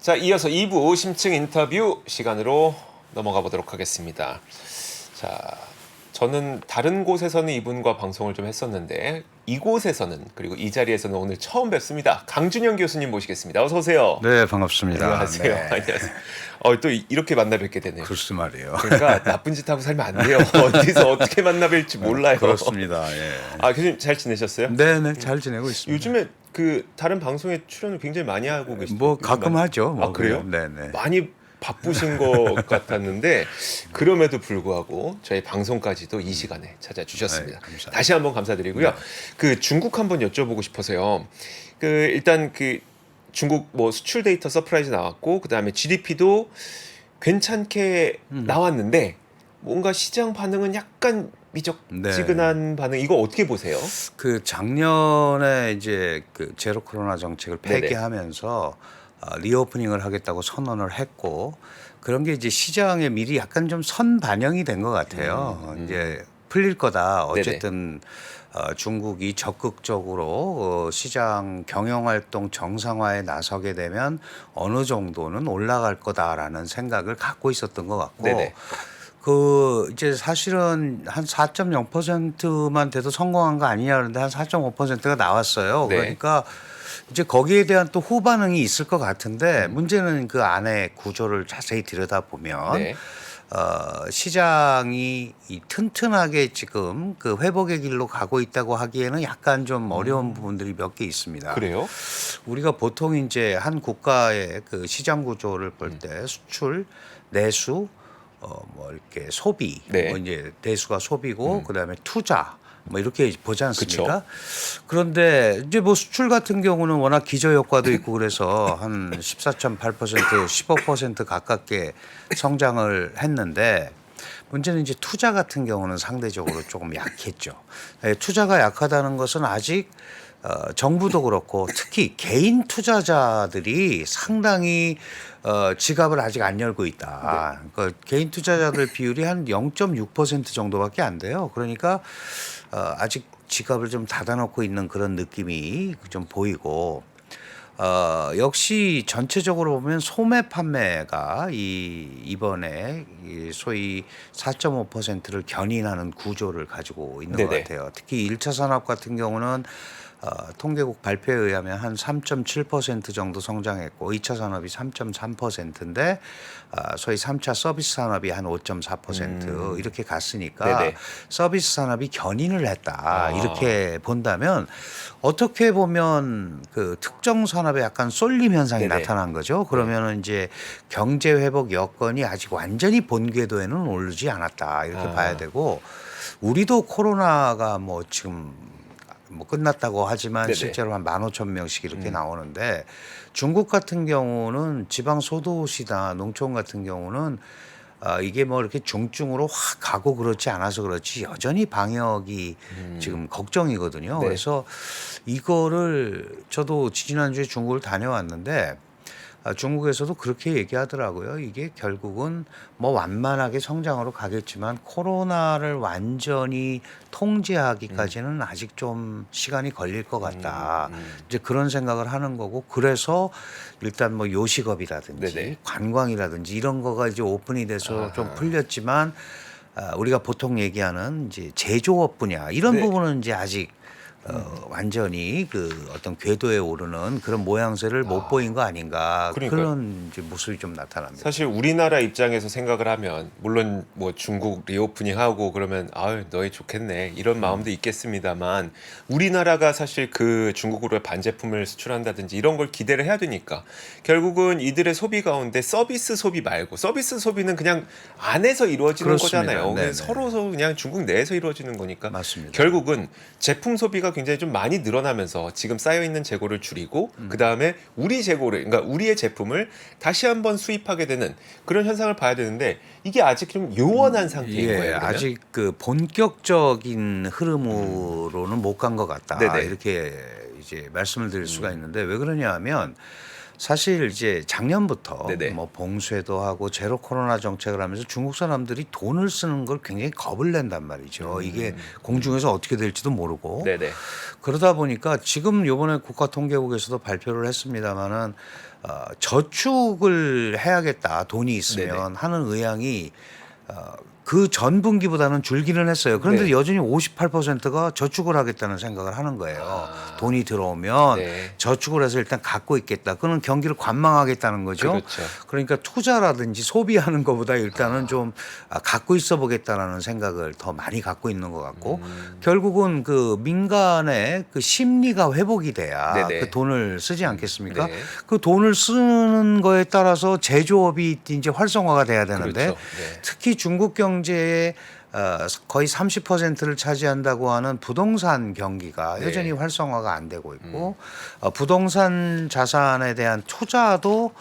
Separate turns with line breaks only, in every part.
자, 이어서 2부 심층 인터뷰 시간으로 넘어가 보도록 하겠습니다. 자, 저는 다른 곳에서는 이분과 방송을 좀 했었는데 이곳에서는 그리고 이 자리에서는 오늘 처음 뵙습니다. 강준영 교수님 모시겠습니다. 어서 오세요.
네, 반갑습니다.
안녕하세요.
네.
안녕하세요. 또 이렇게 만나 뵙게 되네요.
글쎄 말이에요.
그러니까 나쁜 짓 하고 살면 안 돼요. 어디서 어떻게 만나 뵐지 몰라요.
그렇습니다. 예.
교수님 잘 지내셨어요?
네, 잘 지내고 있습니다.
요즘에 그 다른 방송에 출연을 굉장히 많이 하고 계시죠?
뭐 가끔 하죠. 뭐
그래요?
네, 네.
많이 바쁘신 것 같았는데 그럼에도 불구하고 저희 방송까지도 이 시간에 찾아주셨습니다.
네, 감사합니다.
다시 한번 감사드리고요.
네.
그 중국 한번 여쭤보고 싶어서요. 그 일단 그 중국 뭐 수출 데이터 서프라이즈 나왔고 그 다음에 GDP도 괜찮게 나왔는데 뭔가 시장 반응은 약간 미적지근한 반응. 이거 어떻게 보세요?
그 작년에 이제 그 제로 코로나 정책을
네네.
폐기하면서 리오프닝을 하겠다고 선언을 했고 그런 게 이제 시장에 미리 약간 좀 선반영이 된 것 같아요. 이제 풀릴 거다. 어쨌든 중국이 적극적으로 시장 경영활동 정상화에 나서게 되면 어느 정도는 올라갈 거다라는 생각을 갖고 있었던 것 같고
네네.
그 이제 사실은 한 4.0%만 돼도 성공한 거 아니냐 그러는데 한 4.5%가 나왔어요.
네.
그러니까 이제 거기에 대한 또 후반응이 있을 것 같은데 문제는 그 안에 구조를 자세히 들여다보면
네.
시장이 이 튼튼하게 지금 그 회복의 길로 가고 있다고 하기에는 약간 좀 어려운 부분들이 몇 개 있습니다.
그래요?
우리가 보통 이제 한 국가의 그 시장 구조를 볼 때 수출, 내수, 뭐 이렇게 소비,
네.
뭐 이제 대수가 소비고 그다음에 투자 뭐 이렇게 보지 않습니까?
그쵸.
그런데 이제 뭐 수출 같은 경우는 워낙 기저 효과도 있고 그래서 한 14.8%, 15% 가깝게 성장을 했는데 문제는 이제 투자 같은 경우는 상대적으로 조금 약했죠. 투자가 약하다는 것은 아직 정부도 그렇고 특히 개인 투자자들이 상당히 지갑을 아직 안 열고 있다. 그러니까 개인 투자자들 비율이 한 0.6% 정도밖에 안 돼요. 그러니까 아직 지갑을 좀 닫아놓고 있는 그런 느낌이 좀 보이고 역시 전체적으로 보면 소매 판매가 이번에 소위 4.5%를 견인하는 구조를 가지고 있는
네네.
것 같아요. 특히 1차 산업 같은 경우는 통계국 발표에 의하면 한 3.7% 정도 성장했고 2차 산업이 3.3%인데 소위 3차 서비스 산업이 한 5.4% 이렇게 갔으니까
네네.
서비스 산업이 견인을 했다.
아.
이렇게 본다면 어떻게 보면 그 특정 산업에 약간 쏠림 현상이
네네.
나타난 거죠. 그러면은 이제 경제 회복 여건이 아직 완전히 본 궤도에는 오르지 않았다. 이렇게 봐야 되고 우리도 코로나가 뭐 지금 뭐 끝났다고 하지만
네네.
실제로 한 15,000명씩 이렇게 나오는데 중국 같은 경우는 지방 소도시나 농촌 같은 경우는 이게 뭐 이렇게 중증으로 확 가고 그렇지 않아서 그렇지 여전히 방역이 지금 걱정이거든요.
네.
그래서 이거를 저도 지지난주에 중국을 다녀왔는데 중국에서도 그렇게 얘기하더라고요. 이게 결국은 뭐 완만하게 성장으로 가겠지만 코로나를 완전히 통제하기까지는 아직 좀 시간이 걸릴 것 같다. 이제 그런 생각을 하는 거고 그래서 일단 뭐 요식업이라든지
네네.
관광이라든지 이런 거가 이제 오픈이 돼서 좀 풀렸지만 우리가 보통 얘기하는 이제 제조업 분야 이런
네.
부분은 이제 아직 완전히 그 어떤 궤도에 오르는 그런 모양새를 못 보인 거 아닌가
그러니까요.
그런 이제 모습이 좀 나타납니다.
사실 우리나라 입장에서 생각을 하면 물론 뭐 중국 리오프닝 하고 그러면 아유 너희 좋겠네 이런 마음도 있겠습니다만 우리나라가 사실 그 중국으로 반제품을 수출한다든지 이런 걸 기대를 해야 되니까 결국은 이들의 소비 가운데 서비스 소비 말고 서비스 소비는 그냥 안에서 이루어지는
그렇습니다.
거잖아요.
네네.
서로 그냥 중국 내에서 이루어지는 거니까
맞습니다.
결국은 제품 소비가 굉장히 좀 많이 늘어나면서 지금 쌓여 있는 재고를 줄이고 그 다음에 우리 재고를 그러니까 우리의 제품을 다시 한번 수입하게 되는 그런 현상을 봐야 되는데 이게 아직 좀 요원한 상태인 거예요. 그러면?
아직 그 본격적인 흐름으로는 못 간 것 같다.
네네.
이렇게 이제 말씀을 드릴 수가 있는데 왜 그러냐 하면 사실 이제 작년부터
네네.
뭐 봉쇄도 하고 제로 코로나 정책을 하면서 중국 사람들이 돈을 쓰는 걸 굉장히 겁을 낸단 말이죠. 이게 공중에서 어떻게 될지도 모르고
네네.
그러다 보니까 지금 요번에 국가통계국에서도 발표를 했습니다마는 저축을 해야겠다 돈이 있으면 하는 의향이 그 전 분기보다는 줄기는 했어요. 그런데
네.
여전히 58%가 저축을 하겠다는 생각을 하는 거예요.
아.
돈이 들어오면
네.
저축을 해서 일단 갖고 있겠다. 그는 경기를 관망하겠다는 거죠.
그렇죠.
그러니까 투자라든지 소비하는 것보다 일단은 좀 갖고 있어 보겠다라는 생각을 더 많이 갖고 있는 것 같고 결국은 그 민간의 그 심리가 회복이 돼야
네네.
그 돈을 쓰지 않겠습니까?
네.
그 돈을 쓰는 거에 따라서 제조업이 이제 활성화가 돼야 되는데
그렇죠. 네.
특히 중국 경제의 거의 30%를 차지한다고 하는 부동산 경기가
네.
여전히 활성화가 안 되고 있고 부동산 자산에 대한 투자도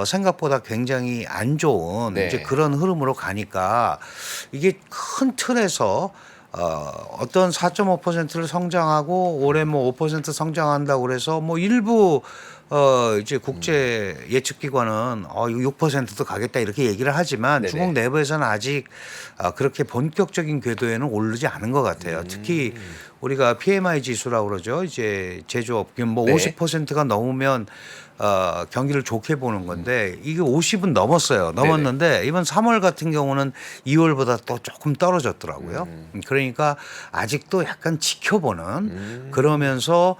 생각보다 굉장히 안 좋은
네.
이제 그런 흐름으로 가니까 이게 큰 틀에서 어떤 4.5%를 성장하고 올해 뭐 5% 성장한다고 그래서 뭐 일부 이제 국제 예측기관은 이거 6%도 가겠다 이렇게 얘기를 하지만
네네.
중국 내부에서는 아직 그렇게 본격적인 궤도에는 오르지 않은 것 같아요. 특히 우리가 PMI 지수라고 그러죠. 이제 제조업 뭐
네.
50%가 넘으면 경기를 좋게 보는 건데 이게 50은 넘었어요. 넘었는데 이번 3월 같은 경우는 2월보다 또 조금 떨어졌더라고요. 그러니까 아직도 약간 지켜보는 그러면서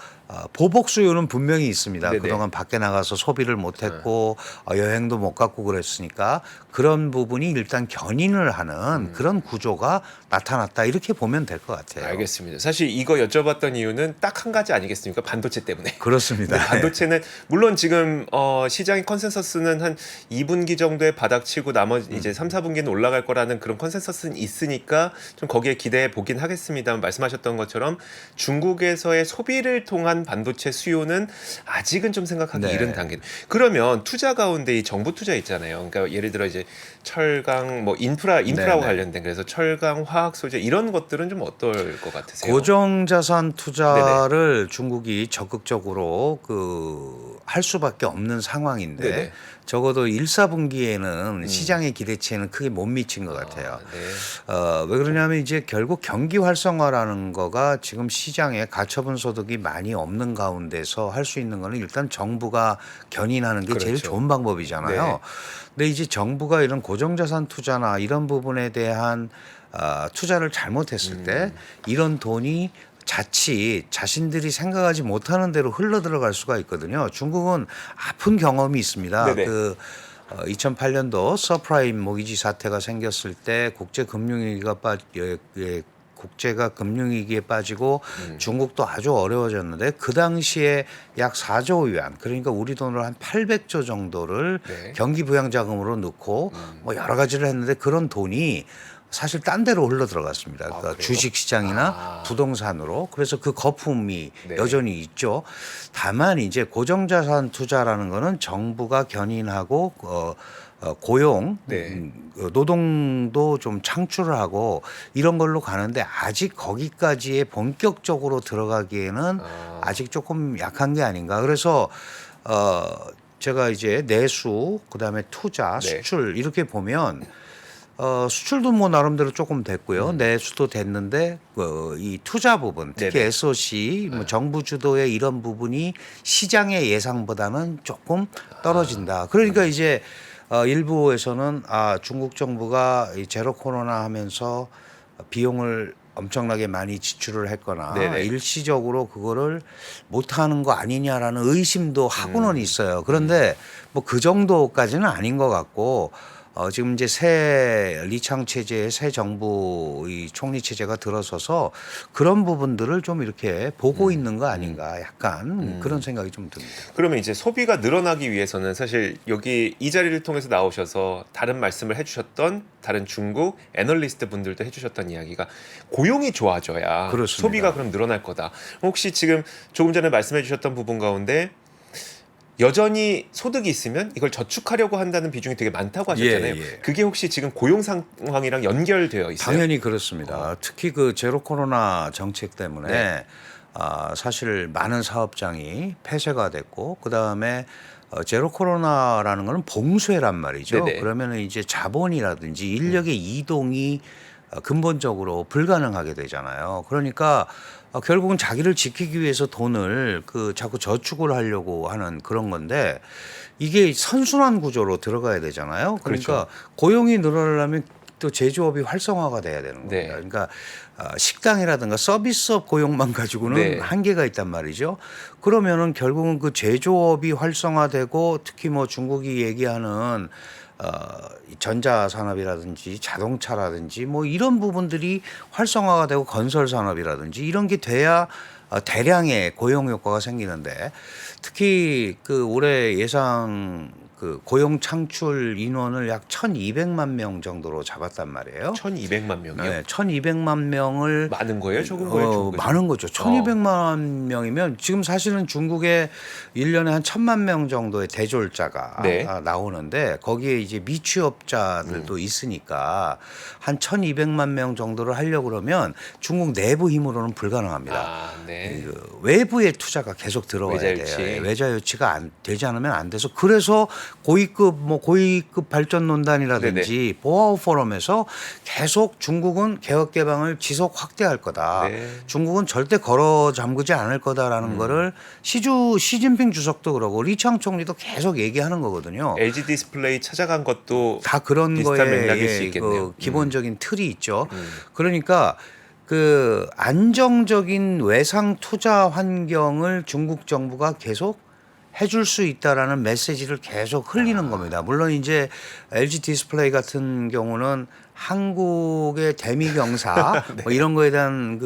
보복 수요는 분명히 있습니다.
네네.
그동안 밖에 나가서 소비를 못했고 여행도 못 갔고 그랬으니까 그런 부분이 일단 견인을 하는 그런 구조가 나타났다 이렇게 보면 될 것 같아요.
알겠습니다. 사실 이거 여쭤봤던 이유는 딱 한 가지 아니겠습니까? 반도체 때문에.
그렇습니다.
근데 반도체는 물론 지금 시장의 컨센서스는 한 2분기 정도에 바닥치고 나머지 이제 3, 4분기는 올라갈 거라는 그런 컨센서스는 있으니까 좀 거기에 기대해 보긴 하겠습니다만 말씀하셨던 것처럼 중국에서의 소비를 통한 반도체 수요는 아직은 좀 생각하기
네.
이른 단계. 그러면 투자 가운데 이 정부 투자 있잖아요. 그러니까 예를 들어 이제 철강 뭐 인프라와
네네.
관련된 그래서 철강, 화학 소재 이런 것들은 좀 어떨 것 같으세요?
고정자산 투자를 중국이 적극적으로 할 수밖에 없는 상황인데
네네.
적어도 1, 4분기에는 시장의 기대치에는 크게 못 미친 것 같아요.
네.
왜 그러냐면 이제 결국 경기 활성화라는 거가 지금 시장에 가처분 소득이 많이 없는 가운데서 할 수 있는 거는 일단 정부가 견인하는 게 제일
그렇죠.
좋은 방법이잖아요.
네.
근데 이제 정부가 이런 고정자산 투자나 이런 부분에 대한 투자를 잘못했을 때 이런 돈이 자칫 자신들이 생각하지 못하는 대로 흘러 들어갈 수가 있거든요. 중국은 아픈 경험이 있습니다.
네네.
2008년도 서프라임 모기지 사태가 생겼을 때 국제가 금융위기에 빠지고 중국도 아주 어려워졌는데 그 당시에 약 4조 위안 그러니까 우리 돈으로 한 800조 정도를
네.
경기 부양 자금으로 넣고 뭐 여러 가지를 했는데 그런 돈이 사실 딴 데로 흘러 들어갔습니다. 그러니까
그래요?
주식 시장이나 부동산으로. 그래서 그 거품이
네.
여전히 있죠. 다만 이제 고정자산 투자라는 거는 정부가 견인하고 고용,
네.
노동도 좀 창출을 하고 이런 걸로 가는데 아직 거기까지의 본격적으로 들어가기에는 아직 조금 약한 게 아닌가. 그래서 제가 이제 내수, 그다음에 투자,
네.
수출 이렇게 보면 수출도 뭐 나름대로 조금 됐고요. 내수도 됐는데 이 투자 부분, 특히
네네.
SOC, 뭐 정부 주도의 이런 부분이 시장의 예상보다는 조금 떨어진다. 그러니까 이제 일부에서는 중국 정부가 이 제로 코로나 하면서 비용을 엄청나게 많이 지출을 했거나
네네.
일시적으로 그거를 못하는 거 아니냐라는 의심도 하고는 있어요. 그런데 뭐 그 정도까지는 아닌 것 같고 지금 이제 새 리창 체제의 새 정부 이 총리 체제가 들어서서 그런 부분들을 좀 이렇게 보고 있는 거 아닌가 약간 그런 생각이 좀 듭니다.
그러면 이제 소비가 늘어나기 위해서는 사실 여기 이 자리를 통해서 나오셔서 다른 말씀을 해주셨던 다른 중국 애널리스트 분들도 해주셨던 이야기가 고용이 좋아져야
그렇습니다.
소비가 그럼 늘어날 거다. 혹시 지금 조금 전에 말씀해주셨던 부분 가운데 여전히 소득이 있으면 이걸 저축하려고 한다는 비중이 되게 많다고 하셨잖아요.
예.
그게 혹시 지금 고용 상황이랑 연결되어 있어요?
당연히 그렇습니다. 특히 그 제로 코로나 정책 때문에
네.
사실 많은 사업장이 폐쇄가 됐고 그 다음에 제로 코로나라는 거는 봉쇄란 말이죠.
네네.
그러면은 이제 자본이라든지 인력의 이동이 근본적으로 불가능하게 되잖아요. 그러니까 결국은 자기를 지키기 위해서 돈을 자꾸 저축을 하려고 하는 그런 건데 이게 선순환 구조로 들어가야 되잖아요. 그러니까
그렇죠.
고용이 늘어나려면 또 제조업이 활성화가 돼야 되는 겁니다.
네.
그러니까 식당이라든가 서비스업 고용만 가지고는
네.
한계가 있단 말이죠. 그러면은 결국은 그 제조업이 활성화되고 특히 뭐 중국이 얘기하는 이 전자산업이라든지 자동차라든지 뭐 이런 부분들이 활성화가 되고 건설 산업이라든지 이런 게 돼야 대량의 고용 효과가 생기는데 특히 올해 예상 고용 창출 인원을 약 1,200만 명 정도로 잡았단 말이에요.
1,200만 명이요?
네, 1,200만 명을
많은 거예요? 적은 거예요? 적은 거죠?
많은 거죠. 1,200만 명이면 지금 사실은 중국에 1년에 한 1,000만 명 정도의 대졸자가
네.
나오는데 거기에 이제 미취업자들도 있으니까 한 1,200만 명 정도를 하려고 그러면 중국 내부 힘으로는 불가능합니다.
아, 네.
외부의 투자가 계속 들어와야
외자 유치.
돼요. 외자 유치가 되지 않으면 안 돼서 그래서 고위급 발전 논단이라든지 보아우 포럼에서 계속 중국은 개혁 개방을 지속 확대할 거다.
네.
중국은 절대 걸어 잠그지 않을 거다라는 거를 시진핑 주석도 그러고 리창 총리도 계속 얘기하는 거거든요.
LG 디스플레이 찾아간 것도
다 그런
비슷한
거에
맥락일 수 있겠네요.
기본적인 틀이 있죠. 그러니까 안정적인 외상 투자 환경을 중국 정부가 계속 해줄 수 있다라는 메시지를 계속 흘리는 겁니다. 물론 이제 LG 디스플레이 같은 경우는 한국의 대미경사 뭐 이런 거에 대한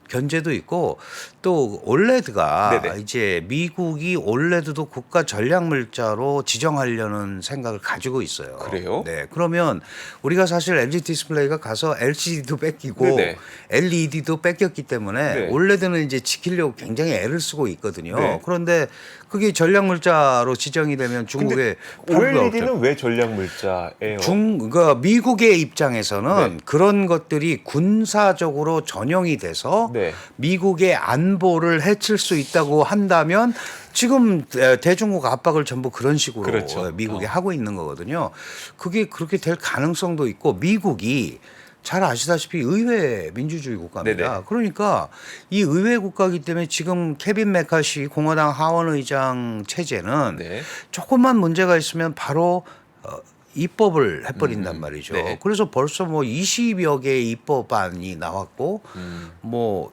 견제도 있고 또 올레드가
네네.
이제 미국이 올레드도 국가 전략 물자로 지정하려는 생각을 가지고 있어요.
그래요?
네. 그러면 우리가 사실 LG 디스플레이가 가서 LCD도 뺏기고
네네.
LED도 뺏겼기 때문에
네.
올레드는 이제 지키려고 굉장히 애를 쓰고 있거든요.
네.
그런데 그게 전략 물자로 지정이 되면 중국에 팔 수가 없죠.
OLED는 왜 전략 물자예요?
그러니까 미국의 입장에서는
네.
그런 것들이 군사적으로 전용이 돼서
네.
미국의 안보를 해칠 수 있다고 한다면 지금 대중국 압박을 전부 그런 식으로
그렇죠.
미국이 하고 있는 거거든요. 그게 그렇게 될 가능성도 있고 미국이 잘 아시다시피 의회 민주주의 국가입니다.
네네.
그러니까 이 의회 국가이기 때문에 지금 케빈 메카시 공화당 하원 의장 체제는
네.
조금만 문제가 있으면 바로 입법을 해버린단 말이죠.
네.
그래서 벌써 뭐 20여 개의 입법안이 나왔고 뭐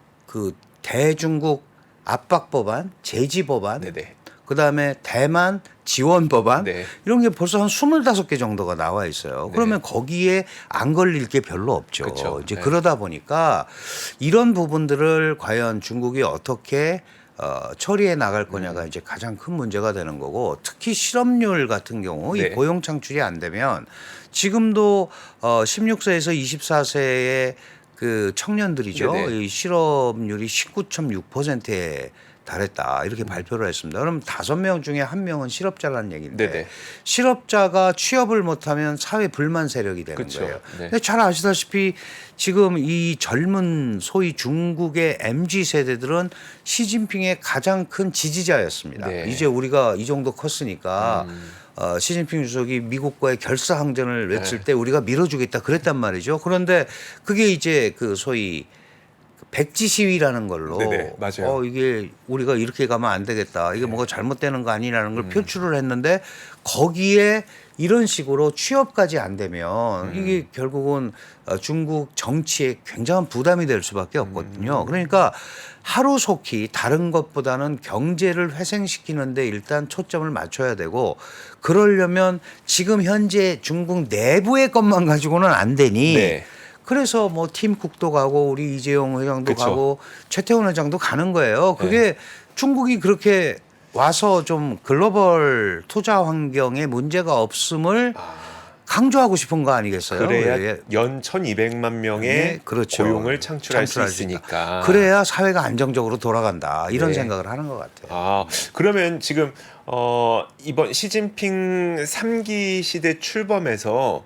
대중국 압박법안, 제지법안,
네네.
그다음에 대만 지원 법안
네.
이런 게 벌써 한 25개 정도가 나와 있어요. 그러면 거기에 안 걸릴 게 별로 없죠.
그쵸.
이제
네.
그러다 보니까 이런 부분들을 과연 중국이 어떻게 처리해 나갈 거냐가 이제 가장 큰 문제가 되는 거고 특히 실업률 같은 경우
네.
이 고용 창출이 안 되면 지금도 16세에서 24세의 청년들이죠.
네네.
이 실업률이 19.6%에 달했다 이렇게 발표를 했습니다. 그럼 5명 중에 1명은 실업자라는 얘기인데
네네.
실업자가 취업을 못하면 사회 불만 세력이 되는
그쵸.
거예요.
네.
근데 잘 아시다시피 지금 이 젊은 소위 중국의 MZ 세대들은 시진핑의 가장 큰 지지자였습니다.
네.
이제 우리가 이 정도 컸으니까 시진핑 주석이 미국과의 결사항전을 외칠 때 우리가 밀어주겠다 그랬단 말이죠. 그런데 그게 이제 소위 백지 시위라는 걸로
네네, 맞아요.
이게 우리가 이렇게 가면 안 되겠다. 이게 뭔가 잘못되는 거 아니라는 걸 표출을 했는데 거기에 이런 식으로 취업까지 안 되면 이게 결국은 중국 정치에 굉장한 부담이 될 수밖에 없거든요. 그러니까 하루속히 다른 것보다는 경제를 회생시키는 데 일단 초점을 맞춰야 되고 그러려면 지금 현재 중국 내부의 것만 가지고는 안 되니
네.
그래서 뭐 팀쿡도 가고 우리 이재용 회장도
그쵸.
가고 최태원 회장도 가는 거예요. 그게 중국이 그렇게 와서 좀 글로벌 투자 환경에 문제가 없음을 강조하고 싶은 거 아니겠어요?
그래야
예.
연 1,200만 명의
네, 그렇죠.
고용을 창출할 수 있으니까.
그래야 사회가 안정적으로 돌아간다. 이런
네.
생각을 하는 것 같아요.
아, 그러면 지금 이번 시진핑 3기 시대 출범에서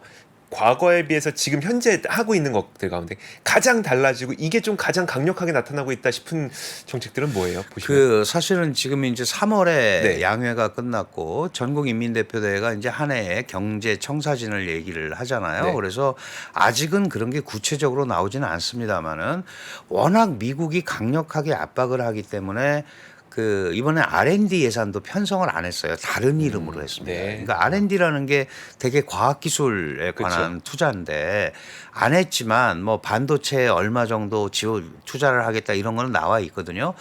과거에 비해서 지금 현재 하고 있는 것들 가운데 가장 달라지고 이게 좀 가장 강력하게 나타나고 있다 싶은 정책들은 뭐예요? 보시면.
그 사실은 지금 이제 3월에
네.
양회가 끝났고 전국인민대표대회가 이제 한 해의 경제 청사진을 얘기를 하잖아요.
네.
그래서 아직은 그런 게 구체적으로 나오지는 않습니다만은 워낙 미국이 강력하게 압박을 하기 때문에 그 이번에 R&D 예산도 편성을 안 했어요. 다른 이름으로 했습니다.
네.
그러니까 R&D라는 게 되게 과학기술에 관한 투자인데 안 했지만 뭐 반도체에 얼마 정도 투자를 하겠다 이런 거는 나와 있거든요.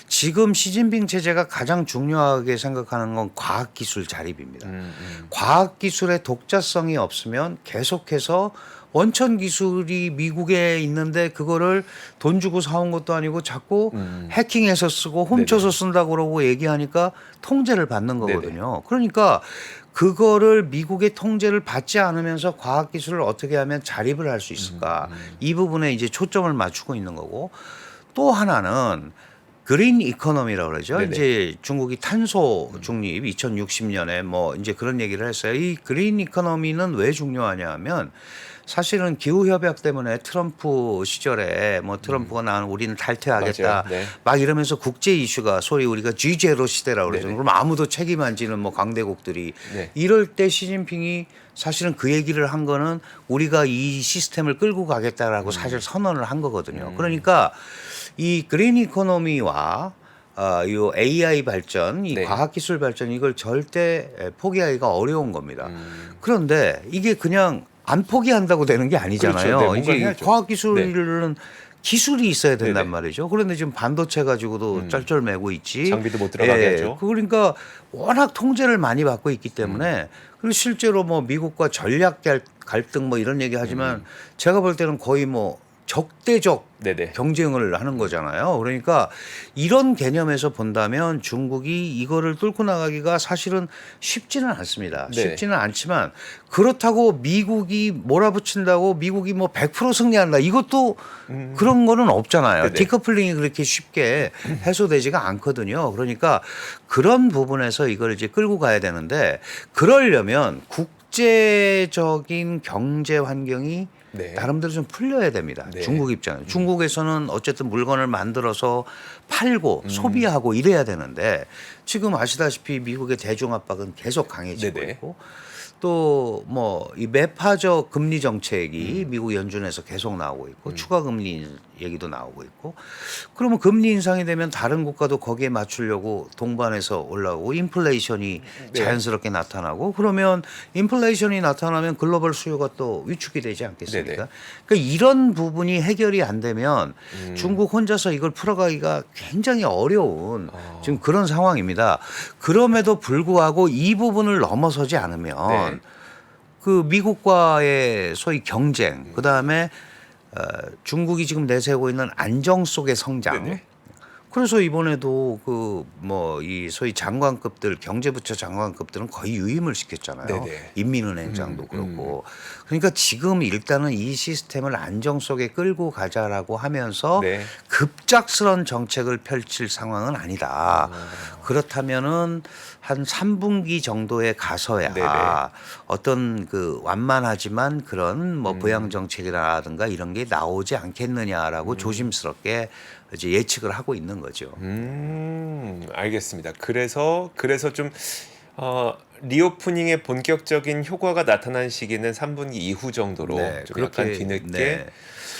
지금 시진핑 체제가 가장 중요하게 생각하는 건 과학기술 자립입니다. 과학기술의 독자성이 없으면 계속해서 원천 기술이 미국에 있는데 그거를 돈 주고 사온 것도 아니고 자꾸 해킹해서 쓰고 훔쳐서 쓴다고 그러고 얘기하니까 통제를 받는 거거든요. 그러니까 그거를 미국의 통제를 받지 않으면서 과학기술을 어떻게 하면 자립을 할 수 있을까. 이 부분에 이제 초점을 맞추고 있는 거고 또 하나는 그린 이코노미라고 그러죠.
네네.
이제 중국이 탄소 중립 2060년에 뭐 이제 그런 얘기를 했어요. 이 그린 이코노미는 왜 중요하냐 하면 사실은 기후 협약 때문에 트럼프 시절에 뭐 트럼프가 나는 우리는 탈퇴하겠다
맞아요. 네.
막 이러면서 국제 이슈가 소위 우리가 G0 시대라고 그러죠.
네네.
그럼 아무도 책임 안 지는 뭐 강대국들이
네.
이럴 때 시진핑이 사실은 그 얘기를 한 거는 우리가 이 시스템을 끌고 가겠다라고 사실 선언을 한 거거든요. 그러니까 이 그린 이코노미와 이 AI 발전, 이
네.
과학기술 발전 이걸 절대 포기하기가 어려운 겁니다. 그런데 이게 그냥 안 포기한다고 되는 게 아니잖아요.
그렇죠. 네, 뭔가
이제
해야죠.
과학기술은 기술이 있어야 된단
네네.
말이죠. 그런데 지금 반도체 가지고도 쩔쩔매고 있지.
장비도 못 들어가게 하죠.
그러니까 워낙 통제를 많이 받고 있기 때문에 그리고 실제로 뭐 미국과 전략 갈등 뭐 이런 얘기 하지만 제가 볼 때는 거의 뭐 적대적
네네.
경쟁을 하는 거잖아요. 그러니까 이런 개념에서 본다면 중국이 이거를 뚫고 나가기가 사실은 쉽지는 않습니다.
네.
쉽지는 않지만 그렇다고 미국이 몰아붙인다고 미국이 뭐 100% 승리한다. 이것도 그런 거는 없잖아요.
네네.
디커플링이 그렇게 쉽게 해소되지가 않거든요. 그러니까 그런 부분에서 이걸 이제 끌고 가야 되는데 그러려면 국제적인 경제 환경이
네.
나름대로 좀 풀려야 됩니다.
네.
중국 입장에. 중국에서는 어쨌든 물건을 만들어서 팔고 소비하고 이래야 되는데 지금 아시다시피 미국의 대중 압박은 계속 강해지고
네네.
있고 또 뭐 이 매파적 금리 정책이 미국 연준에서 계속 나오고 있고 추가 금리 얘기도 나오고 있고 그러면 금리 인상이 되면 다른 국가도 거기에 맞추려고 동반해서 올라오고 인플레이션이
네.
자연스럽게 나타나고 그러면 인플레이션이 나타나면 글로벌 수요가 또 위축이 되지 않겠습니까?
네네.
그러니까 이런 부분이 해결이 안 되면 중국 혼자서 이걸 풀어가기가 굉장히 어려운 지금 그런 상황입니다. 그럼에도 불구하고 이 부분을 넘어서지 않으면
네.
그 미국과의 소위 경쟁, 그 다음에 중국이 지금 내세우고 있는 안정 속의 성장.
네네.
그래서 이번에도 그 뭐 이 소위 장관급들 경제부처 장관급들은 거의 유임을 시켰잖아요.
네네.
인민은행장도 그렇고. 그러니까 지금 일단은 이 시스템을 안정 속에 끌고 가자라고 하면서
네.
급작스런 정책을 펼칠 상황은 아니다. 그렇다면은 한 3분기 정도에 가서야
네네.
어떤 그 완만하지만 그런 뭐 부양 정책이라든가 이런 게 나오지 않겠느냐라고 조심스럽게 이제 예측을 하고 있는 거죠.
알겠습니다. 그래서 좀 리오프닝의 본격적인 효과가 나타난 시기는 3분기 이후 정도로
네,
좀 약간
그렇게,
뒤늦게.
네.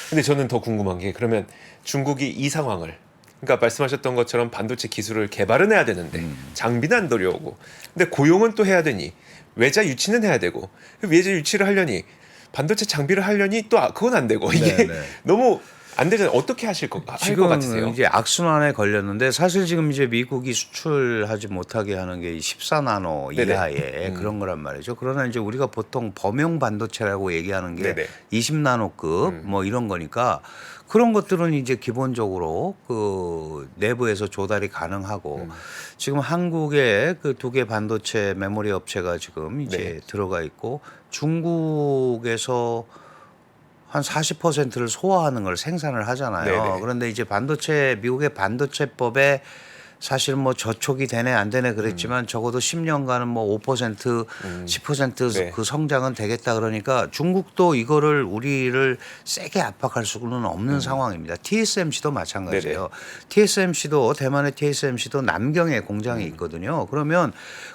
근데 저는 더 궁금한 게 그러면 중국이 이 상황을 그러니까 말씀하셨던 것처럼 반도체 기술을 개발은 해야 되는데 장비는 안 들여오고 근데 고용은 또 해야 되니 외자 유치는 해야 되고 외자 유치를 하려니 반도체 장비를 하려니 또 그건 안 되고 이게
네, 네.
너무 안 되잖아요. 어떻게 하실 것 같으세요?
지금 이제 악순환에 걸렸는데 사실 지금 이제 미국이 수출하지 못하게 하는 게 14나노
네네.
이하의 그런 거란 말이죠. 그러나 이제 우리가 보통 범용 반도체라고 얘기하는 게
네네.
20나노급 뭐 이런 거니까 그런 것들은 이제 기본적으로 그 내부에서 조달이 가능하고 지금 한국에 그 2개 반도체 메모리 업체가 지금 이제
네.
들어가 있고 중국에서 한 40%를 소화하는 걸 생산을 하잖아요.
네네.
그런데 이제 미국의 반도체법에 사실 뭐 저촉이 되네 안 되네 그랬지만 적어도 10년간은 뭐 5% 10%
네.
그 성장은 되겠다 그러니까 중국도 이거를 우리를 세게 압박할 수는 없는 상황입니다. TSMC도 마찬가지예요. TSMC도 대만의 TSMC도 남경에 공장이 있거든요. 그러면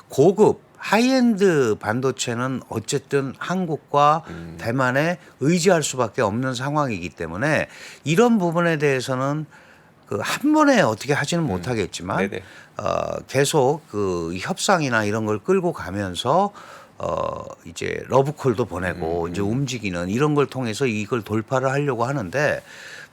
고급 하이엔드 반도체는 어쨌든 한국과 대만에 의지할 수밖에 없는 상황이기 때문에 이런 부분에 대해서는 그 한 번에 어떻게 하지는 못하겠지만
네네.
계속 그 협상이나 이런 걸 끌고 가면서 이제 러브콜도 보내고 이제 움직이는 이런 걸 통해서 이걸 돌파를 하려고 하는데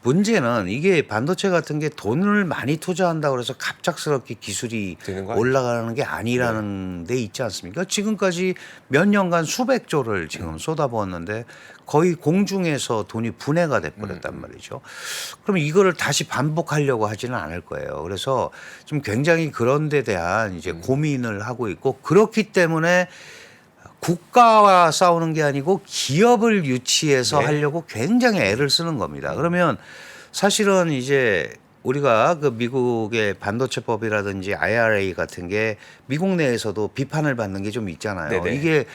문제는 이게 반도체 같은 게 돈을 많이 투자한다고 해서 갑작스럽게 기술이
되는 거 아니죠?
올라가는 게 아니라는 데 있지 않습니까? 지금까지 몇 년간 수백 조를 지금 쏟아부었는데 거의 공중에서 돈이 분해가 돼버렸단 말이죠. 그럼 이거를 다시 반복하려고 하지는 않을 거예요. 그래서 좀 굉장히 그런 데 대한 이제 고민을 하고 있고 그렇기 때문에 국가와 싸우는 게 아니고 기업을 유치해서
네.
하려고 굉장히 애를 쓰는 겁니다. 그러면 사실은 이제 우리가 그 미국의 반도체법이라든지 IRA 같은 게 미국 내에서도 비판을 받는 게 좀 있잖아요.
네네.
이게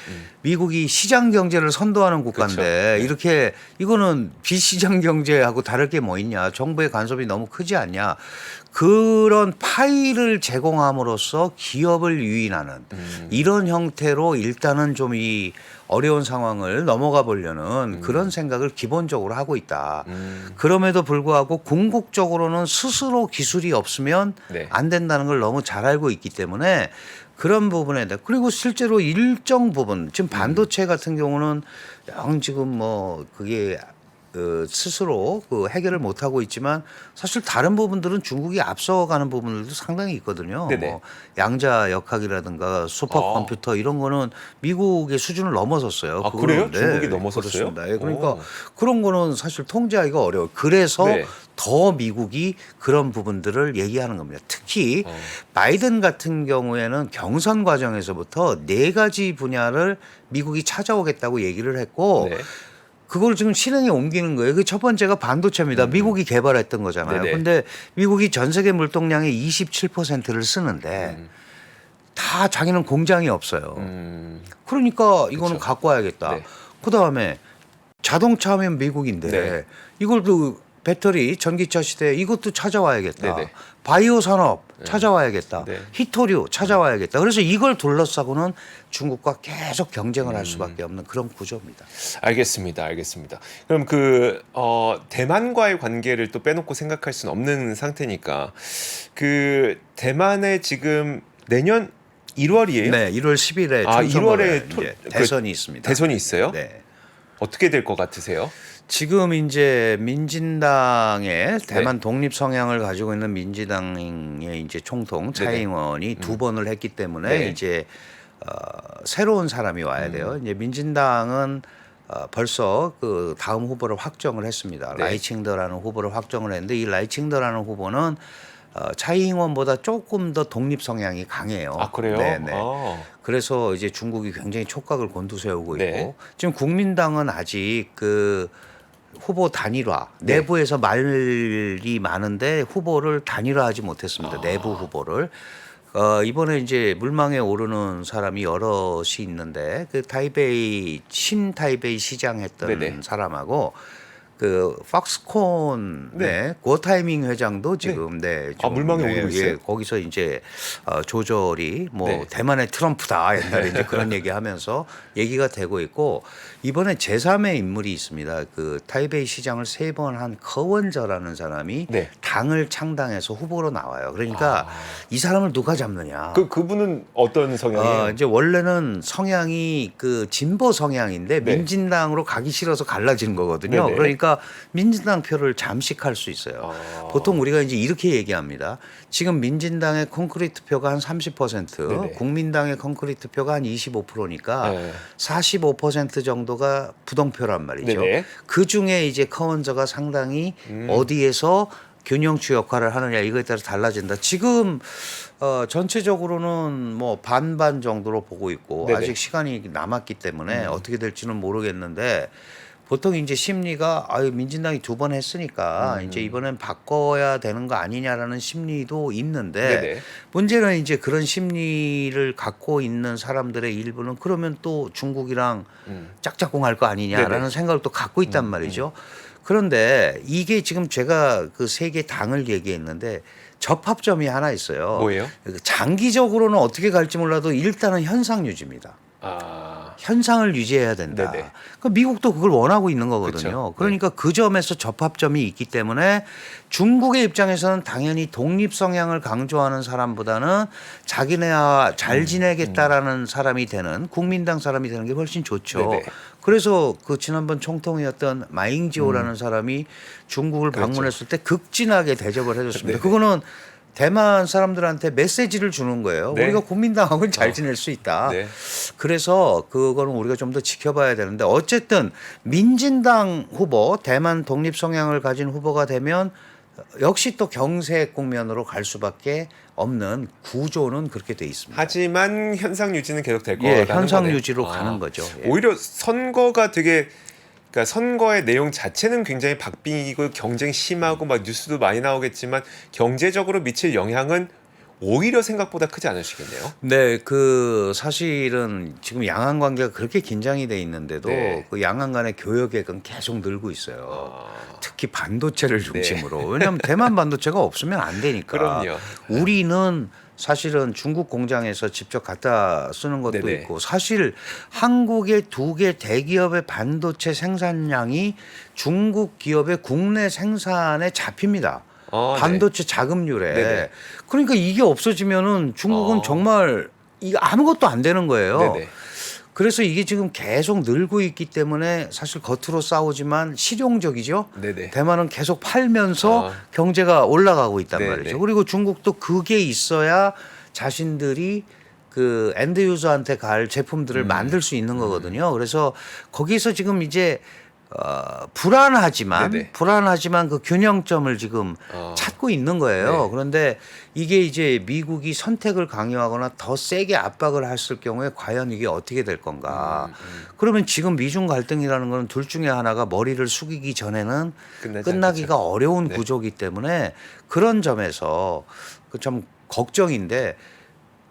미국이 시장 경제를 선도하는 국가인데
그렇죠. 네.
이렇게 이거는 비시장 경제하고 다를 게 뭐 있냐. 정부의 간섭이 너무 크지 않냐. 그런 파일을 제공함으로써 기업을 유인하는 이런 형태로 일단은 좀 이 어려운 상황을 넘어가 보려는 그런 생각을 기본적으로 하고 있다. 그럼에도 불구하고 궁극적으로는 스스로 기술이 없으면
네.
안 된다는 걸 너무 잘 알고 있기 때문에 그런 부분에 대해 그리고 실제로 일정 부분 지금 반도체 같은 경우는 영 지금 뭐 그게 스스로 그 해결을 못 하고 있지만 사실 다른 부분들은 중국이 앞서가는 부분들도 상당히 있거든요.
네네.
뭐 양자 역학이라든가 슈퍼컴퓨터 이런 거는 미국의 수준을 넘어섰어요.
아,
그거는.
그래요? 중국이 넘어섰어요?
그렇습니다. 예, 그러니까
오.
그런 거는 사실 통제하기가 어려워요. 그래서
네.
더 미국이 그런 부분들을 얘기하는 겁니다. 특히 바이든 같은 경우에는 경선 과정에서부터 4가지 분야를 미국이 찾아오겠다고 얘기를 했고
네.
그걸 지금 실행에 옮기는 거예요. 그 첫 번째가 반도체입니다. 미국이 개발했던 거잖아요.
네네.
그런데 미국이 전 세계 물동량의 27%를 쓰는데 다 자기는 공장이 없어요. 그러니까 이거는
그쵸.
갖고 와야겠다.
네.
그다음에 자동차 하면 미국인데
네.
이걸 또 배터리 전기차 시대 이것도 찾아와야겠다.
네네.
바이오 산업 찾아와야겠다.
네.
히토류 찾아와야겠다. 그래서 이걸 둘러싸고는 중국과 계속 경쟁을 할 수밖에 없는 그런 구조입니다.
알겠습니다. 알겠습니다. 그럼 대만과의 관계를 또 빼놓고 생각할 수는 없는 상태니까 그 대만에 지금 내년 1월이에요?
네, 1월 10일에
아, 1월에
대선이 있습니다.
대선이 있어요?
네.
어떻게 될 것 같으세요?
지금 이제 민진당의 대만 독립 성향을 가지고 있는 민주당의 이제 총통 차이잉원이 2번을 했기 때문에
네.
이제 새로운 사람이 와야 돼요. 이제 민진당은 벌써 그 다음 후보를 확정을 했습니다.
네.
라이칭더라는 후보를 확정을 했는데 이 라이칭더라는 후보는 차이잉원보다 조금 더 독립 성향이 강해요.
아, 그래요?
네네.
아.
그래서 이제 중국이 굉장히 촉각을 곤두세우고 있고
네.
지금 국민당은 아직 그 후보 단일화
네.
내부에서 말이 많은데 후보를 단일화하지 못했습니다. 내부 후보를 이번에 이제 물망에 오르는 사람이 여럿이 있는데 그 타이베이 신타이베이 시장 했던
네네.
사람하고 그 팍스콘 고타이밍 회장도 지금
물망에 오르고 있어요?
거기서 이제 조절이 뭐
네.
대만의 트럼프다 옛날에 이제 그런 얘기하면서 얘기가 되고 있고 이번에 제3의 인물이 있습니다. 그 타이베이 시장을 3번 한 커원저라는 사람이
네.
당을 창당해서 후보로 나와요. 그러니까 이 사람을 누가 잡느냐?
그분은 어떤 성향이에요?
이제 원래는 성향이 그 진보 성향인데
네.
민진당으로 가기 싫어서 갈라지는 거거든요.
네네.
그러니까 민진당 표를 잠식할 수 있어요. 보통 우리가 이제 이렇게 얘기합니다. 지금 민진당의 콘크리트 표가 한 30%,
네네.
국민당의 콘크리트 표가 한 25%니까
네.
45% 정도가 부동표란 말이죠.
네네.
그 중에 이제 커먼저가 상당히 어디에서 균형추 역할을 하느냐 이거에 따라 달라진다. 지금 전체적으로는 뭐 반반 정도로 보고 있고
네네.
아직 시간이 남았기 때문에 어떻게 될지는 모르겠는데 보통 이제 심리가 아유 민진당이 2번 했으니까 이제 이번엔 바꿔야 되는 거 아니냐라는 심리도 있는데
네네.
문제는 이제 그런 심리를 갖고 있는 사람들의 일부는 그러면 또 중국이랑 짝짝꿍할 거 아니냐라는
네네.
생각을 또 갖고 있단 말이죠. 그런데 이게 지금 제가 그 세 개 당을 얘기했는데 접합점이 하나 있어요.
뭐예요?
장기적으로는 어떻게 갈지 몰라도 일단은 현상 유지입니다.
아,
현상을 유지해야 된다.
네네.
그러니까 미국도 그걸 원하고 있는 거거든요.
그쵸.
그러니까 그 점에서 접합점이 있기 때문에 중국의 입장에서는 당연히 독립 성향을 강조하는 사람보다는 자기네와 잘 지내겠다라는 사람이 되는 국민당 사람이 되는 게 훨씬 좋죠.
네네.
그래서 그 지난번 총통이었던 마잉지오라는 사람이 중국을
그렇죠.
방문했을 때 극진하게 대접을 해줬습니다.
네네.
그거는 대만 사람들한테 메시지를 주는 거예요.
네.
우리가 국민당하고는 잘 지낼 수 있다.
네.
그래서 그거는 우리가 좀 더 지켜봐야 되는데 어쨌든 민진당 후보, 대만 독립 성향을 가진 후보가 되면 역시 또 경색 국면으로 갈 수밖에 없는 구조는 그렇게 돼 있습니다.
하지만 현상 유지는 계속 될
예,
거라는
현상
거네요.
유지로
아.
가는 거죠. 예.
오히려 선거가 되게 그러니까 선거의 내용 자체는 굉장히 박빙이고 경쟁 심하고 막 뉴스도 많이 나오겠지만 경제적으로 미칠 영향은 오히려 생각보다 크지 않으시겠네요.
네, 그 사실은 지금 양안 관계가 그렇게 긴장이 돼 있는데도
네.
그 양안 간의 교역액은 계속 늘고 있어요.
아,
특히 반도체를 중심으로. 왜냐하면 대만 반도체가 없으면 안 되니까.
그럼요.
우리는 사실은 중국 공장에서 직접 갖다 쓰는 것도
네네.
있고 사실 한국의 2개 대기업의 반도체 생산량이 중국 기업의 국내 생산에 잡힙니다.
네.
반도체 자금률에.
네네.
그러니까 이게 없어지면은 중국은 정말 이거 아무것도 안 되는 거예요.
네네.
그래서 이게 지금 계속 늘고 있기 때문에 사실 겉으로 싸우지만 실용적이죠.
네네.
대만은 계속 팔면서
아.
경제가 올라가고 있단
네네.
말이죠. 그리고 중국도 그게 있어야 자신들이 그 엔드 유저한테 갈 제품들을 만들 수 있는 거거든요. 그래서 거기서 지금 이제
네네.
불안하지만 그 균형점을 지금
어.
찾고 있는 거예요.
네.
그런데 이게 이제 미국이 선택을 강요하거나 더 세게 압박을 했을 경우에 과연 이게 어떻게 될 건가. 그러면 지금 미중 갈등이라는 건 둘 중에 하나가 머리를 숙이기 전에는
끝나지
끝나기가
않겠죠.
어려운
네.
구조이기 때문에 그런 점에서 그 참 걱정인데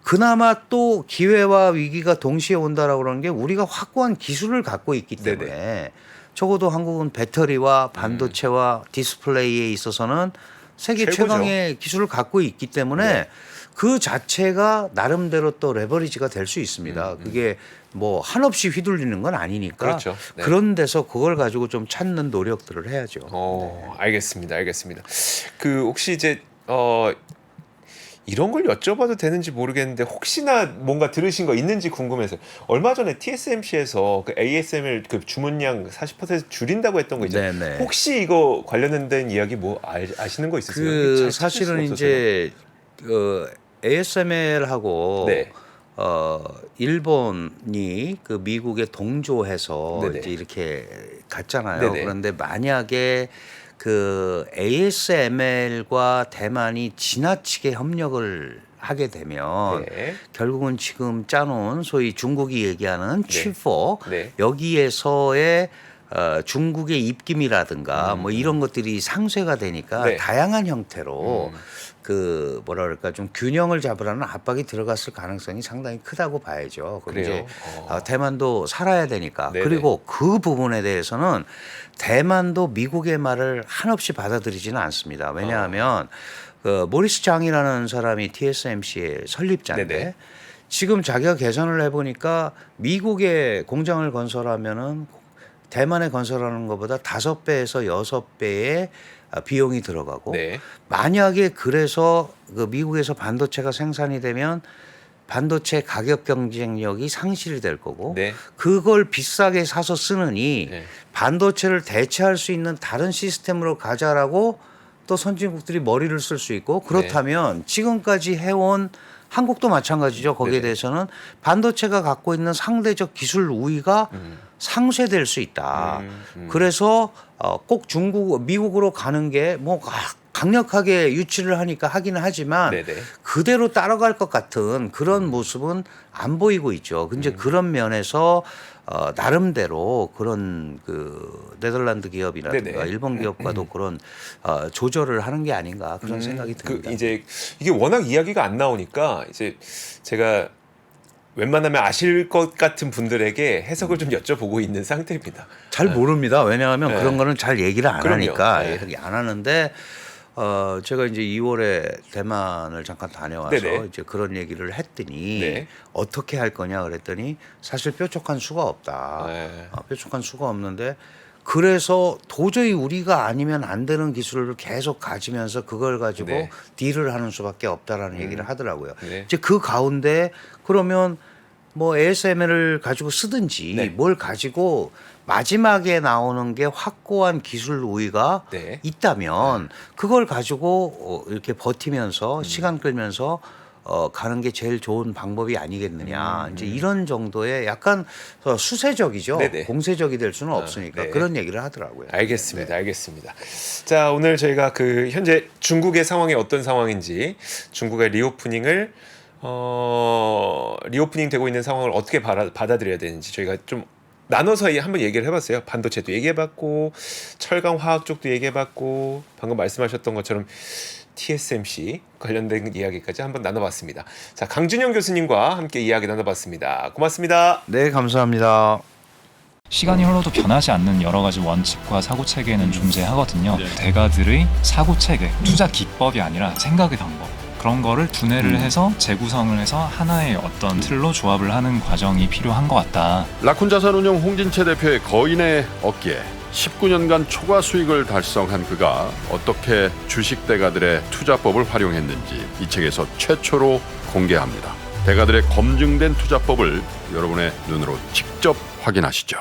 그나마 또 기회와 위기가 동시에 온다라고 그러는 게 우리가 확고한 기술을 갖고 있기 때문에
네네.
적어도 한국은 배터리와 반도체와 디스플레이에 있어서는 세계
최고죠.
최강의 기술을 갖고 있기 때문에
네.
그 자체가 나름대로 또 레버리지가 될 수 있습니다. 그게 뭐 한없이 휘둘리는 건 아니니까
그렇죠. 네.
그런 데서 그걸 가지고 좀 찾는 노력들을 해야죠.
알겠습니다. 알겠습니다. 그 혹시 이제 이런 걸 여쭤봐도 되는지 모르겠는데 혹시나 뭔가 들으신 거 있는지 궁금해서 얼마 전에 TSMC에서 그 ASML 그 주문량 40% 줄인다고 했던 거 있잖아요.
네네.
혹시 이거 관련된 이야기 뭐 아시는 거 있으세요?
그
잘 찾을
사실은
수가
이제 ASML하고
네.
일본이 그 미국에 동조해서
네네.
이제 이렇게 갔잖아요.
네네.
그런데 만약에 그 ASML과 대만이 지나치게 협력을 하게 되면
네.
결국은 지금 짜놓은 소위 중국이 얘기하는 취포
네.
여기에서의 중국의 입김이라든가 뭐 이런 것들이 상쇄가 되니까
네.
다양한 형태로 그 뭐라 그럴까 좀 균형을 잡으라는 압박이 들어갔을 가능성이 상당히 크다고 봐야죠. 그럼
그래요?
이제 대만도 살아야 되니까.
네네.
그리고 그 부분에 대해서는 대만도 미국의 말을 한없이 받아들이지는 않습니다. 왜냐하면 그 모리스 장이라는 사람이 TSMC의 설립자인데
네네.
지금 자기가 계산을 해보니까 미국에 공장을 건설하면은 대만에 건설하는 것보다 5배에서 6배의 비용이 들어가고
네.
만약에 그래서 그 미국에서 반도체가 생산이 되면 반도체 가격 경쟁력이 상실이 될 거고
네.
그걸 비싸게 사서 쓰느니
네.
반도체를 대체할 수 있는 다른 시스템으로 가자라고 또 선진국들이 머리를 쓸 수 있고 그렇다면 지금까지 해온 한국도 마찬가지죠. 거기에
네네.
대해서는 반도체가 갖고 있는 상대적 기술 우위가 상쇄될 수 있다. 그래서 꼭 미국으로 가는 게 뭐 강력하게 유치를 하니까 하기는 하지만
네네.
그 그대로 따라갈 것 같은 그런 모습은 안 보이고 있죠. 근데 그런 면에서 나름대로 그런 그 네덜란드 기업이라든가
네네.
일본 기업과도 그런 조절을 하는 게 아닌가 그런 생각이
그
듭니다.
이제 이게 워낙 이야기가 안 나오니까 이제 제가 웬만하면 아실 것 같은 분들에게 해석을 좀 여쭤보고 있는 상태입니다.
잘 모릅니다. 왜냐하면
네.
그런 거는 잘 얘기를 안
그럼요.
하니까
네.
얘기 안 하는데 제가 이제 2월에 대만을 잠깐 다녀와서
네네.
이제 그런 얘기를 했더니
네.
어떻게 할 거냐 그랬더니 사실 뾰족한 수가 없다.
네.
뾰족한 수가 없는데 그래서 도저히 우리가 아니면 안 되는 기술을 계속 가지면서 그걸 가지고
네.
딜을 하는 수밖에 없다라는 얘기를 하더라고요.
네.
이제 그 가운데 그러면 뭐 ASML을 가지고 쓰든지
네.
뭘 가지고 마지막에 나오는 게 확고한 기술 우위가
네.
있다면 그걸 가지고 이렇게 버티면서 시간 끌면서 가는 게 제일 좋은 방법이 아니겠느냐. 이제 이런 정도의 약간 수세적이죠.
네네.
공세적이 될 수는 없으니까
네.
그런 얘기를 하더라고요.
알겠습니다. 알겠습니다. 자, 오늘 저희가 그 현재 중국의 상황이 어떤 상황인지, 중국의 리오프닝을 리오프닝 되고 있는 상황을 어떻게 받아들여야 되는지 저희가 좀 나눠서 한번 얘기를 해봤어요. 반도체도 얘기해봤고, 철강 화학 쪽도 얘기해봤고, 방금 말씀하셨던 것처럼 TSMC 관련된 이야기까지 한번 나눠봤습니다. 자, 강준영 교수님과 함께 이야기 나눠봤습니다. 고맙습니다.
네, 감사합니다.
시간이 흘러도 변하지 않는 여러 가지 원칙과 사고 체계는 존재하거든요. 대가들의 사고 체계, 투자 기법이 아니라 생각의 방법. 그런 거를 분해를 해서 재구성을 해서 하나의 어떤 틀로 조합을 하는 과정이 필요한 것 같다.
라쿤 자산운용 홍진채 대표의 거인의 어깨에 19년간 초과 수익을 달성한 그가 어떻게 주식 대가들의 투자법을 활용했는지 이 책에서 최초로 공개합니다. 대가들의 검증된 투자법을 여러분의 눈으로 직접 확인하시죠.